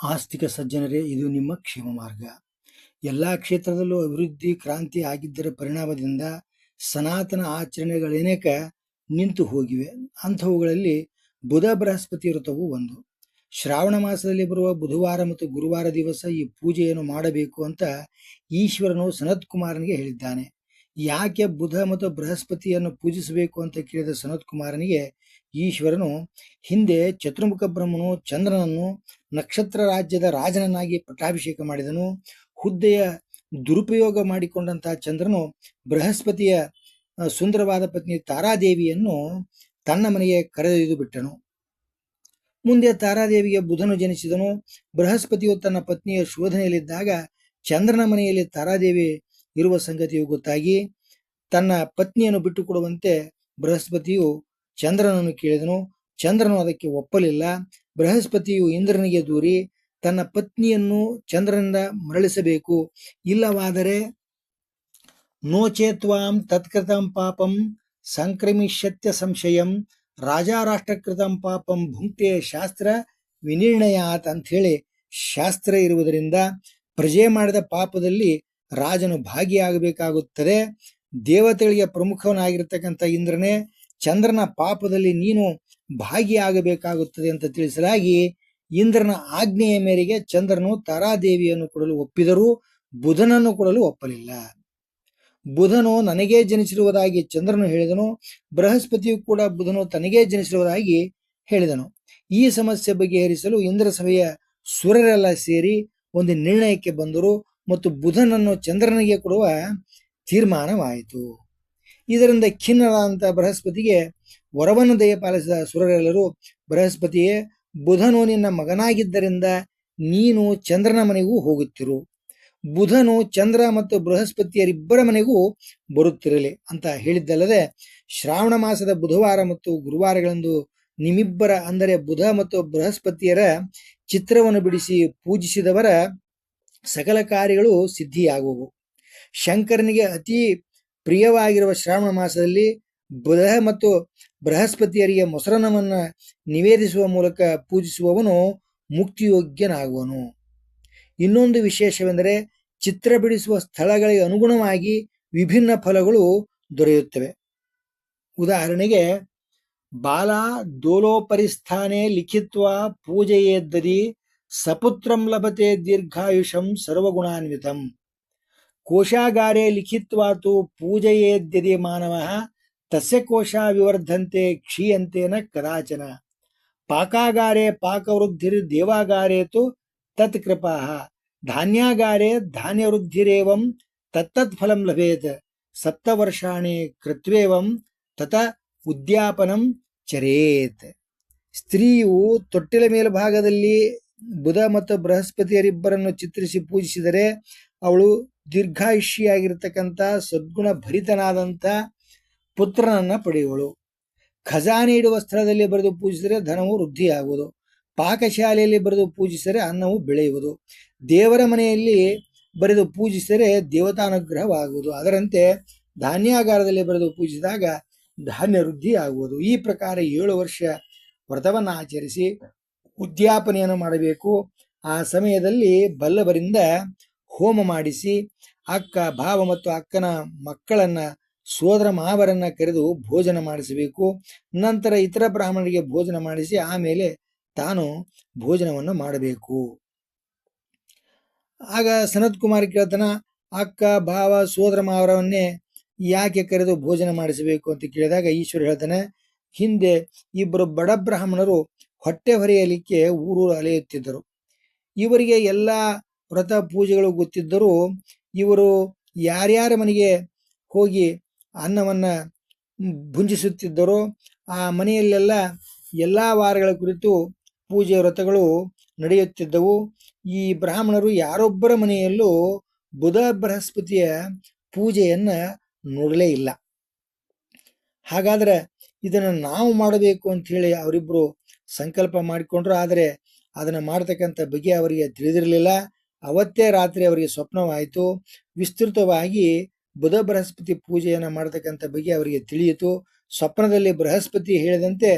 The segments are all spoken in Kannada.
ಆಸ್ತಿಕ ಸಜ್ಜನರೇ, ಇದು ನಿಮ್ಮ ಕ್ಷೇಮ ಮಾರ್ಗ. ಎಲ್ಲ ಕ್ಷೇತ್ರದಲ್ಲೂ ಅಭಿವೃದ್ಧಿ ಕ್ರಾಂತಿ ಆಗಿದ್ದರ ಪರಿಣಾಮದಿಂದ ಸನಾತನ ಆಚರಣೆಗಳೇನೇಕ ನಿಂತು ಹೋಗಿವೆ. ಅಂಥವುಗಳಲ್ಲಿ ಬುಧ ಬೃಹಸ್ಪತಿ ವ್ರತವು ಒಂದು. ಶ್ರಾವಣ ಮಾಸದಲ್ಲಿ ಬರುವ ಬುಧವಾರ ಮತ್ತು ಗುರುವಾರ ದಿವಸ ಈ ಪೂಜೆಯನ್ನು ಮಾಡಬೇಕು ಅಂತ ಈಶ್ವರನು ಸನತ್ ಕುಮಾರನಿಗೆ ಹೇಳಿದ್ದಾನೆ. ಯಾಕೆ ಬುಧ ಮತ್ತು ಬೃಹಸ್ಪತಿಯನ್ನು ಪೂಜಿಸಬೇಕು ಅಂತ ಕೇಳಿದ ಸನತ್ ಕುಮಾರನಿಗೆ ಈಶ್ವರನು ಹಿಂದೆ ಚತುರ್ಮುಖ ಬ್ರಹ್ಮನು ಚಂದ್ರನನ್ನು ನಕ್ಷತ್ರ ರಾಜ್ಯದ ರಾಜನನ್ನಾಗಿ ಪಟ್ಟಾಭಿಷೇಕ ಮಾಡಿದನು. ಹುದ್ದೆಯ ದುರುಪಯೋಗ ಮಾಡಿಕೊಂಡಂತಹ ಚಂದ್ರನು ಬೃಹಸ್ಪತಿಯ ಸುಂದರವಾದ ಪತ್ನಿ ತಾರಾದೇವಿಯನ್ನು ತನ್ನ ಮನೆಗೆ ಕರೆದೊಯ್ದು ಬಿಟ್ಟನು. ಮುಂದೆ ತಾರಾದೇವಿಗೆ ಬುಧನು ಜನಿಸಿದನು. ಬೃಹಸ್ಪತಿಯು ತನ್ನ ಪತ್ನಿಯ ಶೋಧನೆಯಲ್ಲಿದ್ದಾಗ ಚಂದ್ರನ ಮನೆಯಲ್ಲಿ ತಾರಾದೇವಿ ಇರುವ ಸಂಗತಿಯು ಗೊತ್ತಾಗಿ ತನ್ನ ಪತ್ನಿಯನ್ನು ಬಿಟ್ಟುಕೊಡುವಂತೆ ಬೃಹಸ್ಪತಿಯು ಚಂದ್ರನನ್ನು ಕೇಳಿದನು. ಚಂದ್ರನು ಅದಕ್ಕೆ ಒಪ್ಪಲಿಲ್ಲ. ಬೃಹಸ್ಪತಿಯು ಇಂದ್ರನಿಗೆ ದೂರಿ ತನ್ನ ಪತ್ನಿಯನ್ನು ಚಂದ್ರನಿಂದ ಮರಳಿಸಬೇಕು, ಇಲ್ಲವಾದರೆ ನೋಚೇತ್ವಾಂ ತತ್ಕೃತಂ ಪಾಪಂ ಸಂಕ್ರಮಿಷ್ಯತ್ಯ ಸಂಶಯಂ ರಾಜಾರಾಷ್ಟ್ರಕೃತಂ ಪಾಪಂ ಭುಂಕ್ತೆ ಶಾಸ್ತ್ರ ವಿನಿರ್ಣಯಾತ್ ಅಂಥೇಳಿ ಶಾಸ್ತ್ರ ಇರುವುದರಿಂದ ಪ್ರಜೆ ಮಾಡಿದ ಪಾಪದಲ್ಲಿ ರಾಜನು ಭಾಗಿಯಾಗಬೇಕಾಗುತ್ತದೆ. ದೇವತೆಗಳಿಗೆ ಪ್ರಮುಖವನಾಗಿರ್ತಕ್ಕಂಥ ಇಂದ್ರನೇ, ಚಂದ್ರನ ಪಾಪದಲ್ಲಿ ನೀನು ಭಾಗಿಯಾಗಬೇಕಾಗುತ್ತದೆ ಅಂತ ತಿಳಿಸಲಾಗಿ ಇಂದ್ರನ ಆಜ್ಞೆಯ ಮೇರೆಗೆ ಚಂದ್ರನು ತಾರಾದೇವಿಯನ್ನು ಕೊಡಲು ಒಪ್ಪಿದರೂ ಬುಧನನ್ನು ಕೊಡಲು ಒಪ್ಪಲಿಲ್ಲ. ಬುಧನು ನನಗೇ ಜನಿಸಿರುವುದಾಗಿ ಚಂದ್ರನು ಹೇಳಿದನು. ಬೃಹಸ್ಪತಿಯು ಕೂಡ ಬುಧನು ತನಗೇ ಜನಿಸಿರುವುದಾಗಿ ಹೇಳಿದನು. ಈ ಸಮಸ್ಯೆ ಬಗೆಹರಿಸಲು ಇಂದ್ರ ಸಭೆಯ ಸುರರೆಲ್ಲ ಸೇರಿ ಒಂದು ನಿರ್ಣಯಕ್ಕೆ ಬಂದರು ಮತ್ತು ಬುಧನನ್ನು ಚಂದ್ರನಿಗೆ ಕೊಡುವ ತೀರ್ಮಾನವಾಯಿತು. ಇದರಿಂದ ಖಿನ್ನರಾದಂಥ ಬೃಹಸ್ಪತಿಗೆ ವರವನ್ನು ದಯಪಾಲಿಸಿದ ಸುರರೆಲ್ಲರೂ, ಬೃಹಸ್ಪತಿಯೇ, ಬುಧನು ನಿನ್ನ ಮಗನಾಗಿದ್ದರಿಂದ ನೀನು ಚಂದ್ರನ ಮನೆಗೂ ಹೋಗುತ್ತಿರು, ಬುಧನು ಚಂದ್ರ ಮತ್ತು ಬೃಹಸ್ಪತಿಯರಿಬ್ಬರ ಮನೆಗೂ ಬರುತ್ತಿರಲಿ ಅಂತ ಹೇಳಿದ್ದಲ್ಲದೆ, ಶ್ರಾವಣ ಮಾಸದ ಬುಧವಾರ ಮತ್ತು ಗುರುವಾರಗಳಂದು ನಿಮ್ಮಿಬ್ಬರ ಅಂದರೆ ಬುಧ ಮತ್ತು ಬೃಹಸ್ಪತಿಯರ ಚಿತ್ರವನ್ನು ಬಿಡಿಸಿ ಪೂಜಿಸಿದವರ ಸಕಲ ಕಾರ್ಯಗಳು ಸಿದ್ಧಿಯಾಗುವು. ಶಂಕರನಿಗೆ ಅತಿ ಪ್ರಿಯವಾಗಿರುವ ಶ್ರಾವಣ ಮಾಸದಲ್ಲಿ ಬುಧ ಮತ್ತು ಬೃಹಸ್ಪತಿಯರಿಗೆ ಮೊಸರನ್ನವನ್ನು ನಿವೇದಿಸುವ ಮೂಲಕ ಪೂಜಿಸುವವನು ಮುಕ್ತಿಯೋಗ್ಯನಾಗುವನು. ಇನ್ನೊಂದು ವಿಶೇಷವೆಂದರೆ ಚಿತ್ರ ಬಿಡಿಸುವ ಸ್ಥಳಗಳಿಗೆ ಅನುಗುಣವಾಗಿ ವಿಭಿನ್ನ ಫಲಗಳು ದೊರೆಯುತ್ತವೆ. ಉದಾಹರಣೆಗೆ, ಬಾಲ ದೋಲೋಪರಿಸ್ಥಾನೆ ಲಿಖಿತ್ವಾ ಪೂಜೆಯೇದ್ದದಿ ಸಪುತ್ರಂ ಲಭತೆ ದೀರ್ಘಾಯುಷಂ ಸರ್ವಗುಣಾನ್ವಿತಂ. ಕೋಶಾಗಾರೆ ಲಿಖಿತ್ವಾತು ಪೂಜೆಯೇದ್ಯದಿ ಮಾನವಃ ತಸ್ಯ ಕೋಶ ವಿವರ್ಧಂತೆ ಕ್ಷೀಯಂತೇನ ಕದಾಚನ. ಪಾಕಾಗಾರೆ ಪಾಕವೃದ್ಧಿರ್ ದೇವಾಗಾರೆ ತು ತತ್ ಕೃಪಾಃ. ಧಾನ್ಯಾಗಾರೆ ಧಾನ್ಯವೃದ್ಧಿರೇವಂ ತತ್ತತ್ ಫಲಂ ಲಭೇತ್. ಸಪ್ತವರ್ಷಾಣಿ ಕೃತ್ವೇವಂ ತತ ಉದ್ಯಾಪನಂ ಚರೇತ್. ಸ್ತ್ರೀಯು ತೊಟ್ಟಿಲ ಮೇಲ್ಭಾಗದಲ್ಲಿ ಬುಧ ಮತ್ತು ಬೃಹಸ್ಪತಿಯರಿಬ್ಬರನ್ನು ಚಿತ್ರಿಸಿ ಪೂಜಿಸಿದರೆ ಅವಳು ದೀರ್ಘಾಯುಷ್ಯಾಗಿರ್ತಕ್ಕಂಥ ಸದ್ಗುಣ ಭರಿತನಾದಂಥ ಪುತ್ರನನ್ನ ಪಡೆಯುವಳು. ಖಜಾನೆ ಇಡುವ ಸ್ಥಳದಲ್ಲಿ ಬರೆದು ಪೂಜಿಸಿದರೆ ಧನವು ವೃದ್ಧಿಯಾಗುವುದು. ಪಾಕಶಾಲೆಯಲ್ಲಿ ಬರೆದು ಪೂಜಿಸಿದರೆ ಅನ್ನವು ಬೆಳೆಯುವುದು. ದೇವರ ಮನೆಯಲ್ಲಿ ಬರೆದು ಪೂಜಿಸಿದರೆ ದೇವತಾನುಗ್ರಹವಾಗುವುದು. ಅದರಂತೆ ಧಾನ್ಯಾಗಾರದಲ್ಲಿ ಬರೆದು ಪೂಜಿಸಿದಾಗ ಧಾನ್ಯ ವೃದ್ಧಿ ಆಗುವುದು. ಈ ಪ್ರಕಾರ 7 ವರ್ಷ ವ್ರತವನ್ನು ಆಚರಿಸಿ ಉದ್ಯಾಪನೆಯನ್ನು ಮಾಡಬೇಕು. ಆ ಸಮಯದಲ್ಲಿ ಬಲ್ಲವರಿಂದ ಹೋಮ ಮಾಡಿಸಿ ಅಕ್ಕ, ಭಾವ ಮತ್ತು ಅಕ್ಕನ ಮಕ್ಕಳನ್ನ, ಸೋದರ ಮಾವರನ್ನ ಕರೆದು ಭೋಜನ ಮಾಡಿಸಬೇಕು. ನಂತರ ಇತರ ಬ್ರಾಹ್ಮಣರಿಗೆ ಭೋಜನ ಮಾಡಿಸಿ ಆಮೇಲೆ ತಾನು ಭೋಜನವನ್ನು ಮಾಡಬೇಕು. ಆಗ ಸನತ್ ಕುಮಾರ್ ಕೇಳ್ತಾನ, ಅಕ್ಕ, ಭಾವ, ಸೋದರ ಮಾವರವನ್ನೇ ಯಾಕೆ ಕರೆದು ಭೋಜನ ಮಾಡಿಸಬೇಕು ಅಂತ ಕೇಳಿದಾಗ ಈಶ್ವರ ಹೇಳ್ತಾನೆ, ಹಿಂದೆ ಇಬ್ಬರು ಬಡ ಬ್ರಾಹ್ಮಣರು ಹೊಟ್ಟೆ ಹೊರೆಯಲಿಕ್ಕೆ ಊರೂರು ಅಲೆಯುತ್ತಿದ್ದರು. ಇವರಿಗೆ ಎಲ್ಲ ವ್ರತ ಪೂಜೆಗಳು ಗೊತ್ತಿದ್ದರೂ ಇವರು ಯಾರ್ಯಾರ ಮನೆಗೆ ಹೋಗಿ ಅನ್ನವನ್ನ ಭುಂಜಿಸುತ್ತಿದ್ದರೋ ಆ ಮನೆಯಲ್ಲೆಲ್ಲ ಎಲ್ಲ ವಾರಗಳ ಕುರಿತು ಪೂಜೆ ವ್ರತಗಳು ನಡೆಯುತ್ತಿದ್ದವು. ಈ ಬ್ರಾಹ್ಮಣರು ಯಾರೊಬ್ಬರ ಮನೆಯಲ್ಲೂ ಬುಧ ಬೃಹಸ್ಪತಿಯ ಪೂಜೆಯನ್ನ ನೋಡಲೇ ಇಲ್ಲ. ಹಾಗಾದ್ರೆ ಇದನ್ನು ನಾವು ಮಾಡಬೇಕು ಅಂತ ಹೇಳಿ ಅವರಿಬ್ರು ಸಂಕಲ್ಪ ಮಾಡಿಕೊಂಡ್ರು. ಆದರೆ ಅದನ್ನು ಮಾಡತಕ್ಕಂಥ ಬಗ್ಗೆ ಅವರಿಗೆ ತಿಳಿದಿರಲಿಲ್ಲ. ಅವತ್ತೇ ರಾತ್ರಿ ಅವರಿಗೆ ಸ್ವಪ್ನವಾಯಿತು. ವಿಸ್ತೃತವಾಗಿ ಬುಧ ಬೃಹಸ್ಪತಿ ಪೂಜೆಯನ್ನು ಮಾಡತಕ್ಕಂಥ ಬಗ್ಗೆ ಅವರಿಗೆ ತಿಳಿಯಿತು. ಸ್ವಪ್ನದಲ್ಲಿ ಬೃಹಸ್ಪತಿ ಹೇಳಿದಂತೆ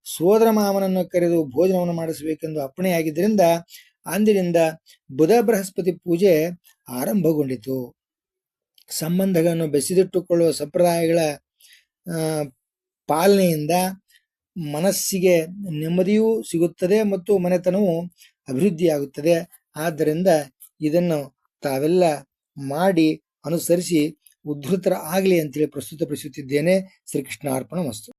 ಸೋದರ ಮಾವನನ್ನು ಕರೆದು ಭೋಜನವನ್ನು ಮಾಡಿಸಬೇಕೆಂದು ಅಪ್ಪಣೆಯಾಗಿದ್ದರಿಂದ ಅಂದಿನಿಂದ ಬುಧ ಬೃಹಸ್ಪತಿ ಪೂಜೆ ಆರಂಭಗೊಂಡಿತು. ಸಂಬಂಧಗಳನ್ನು ಬೆಸೆದಿಟ್ಟುಕೊಳ್ಳುವ ಸಂಪ್ರದಾಯಗಳ ಪಾಲನೆಯಿಂದ ಮನಸ್ಸಿಗೆ ನೆಮ್ಮದಿಯೂ ಸಿಗುತ್ತದೆ ಮತ್ತು ಮನೆತನವು ಅಭಿವೃದ್ಧಿಯಾಗುತ್ತದೆ. ಆದ್ದರಿಂದ ಇದನ್ನು ತಾವೆಲ್ಲ ಮಾಡಿ ಅನುಸರಿಸಿ ಉದ್ಧೃತರ ಆಗಲಿ ಅಂತೇಳಿ ಪ್ರಸ್ತುತಪಡಿಸುತ್ತಿದ್ದೇನೆ. ಶ್ರೀಕೃಷ್ಣ ಅರ್ಪಣಮಸ್ತು.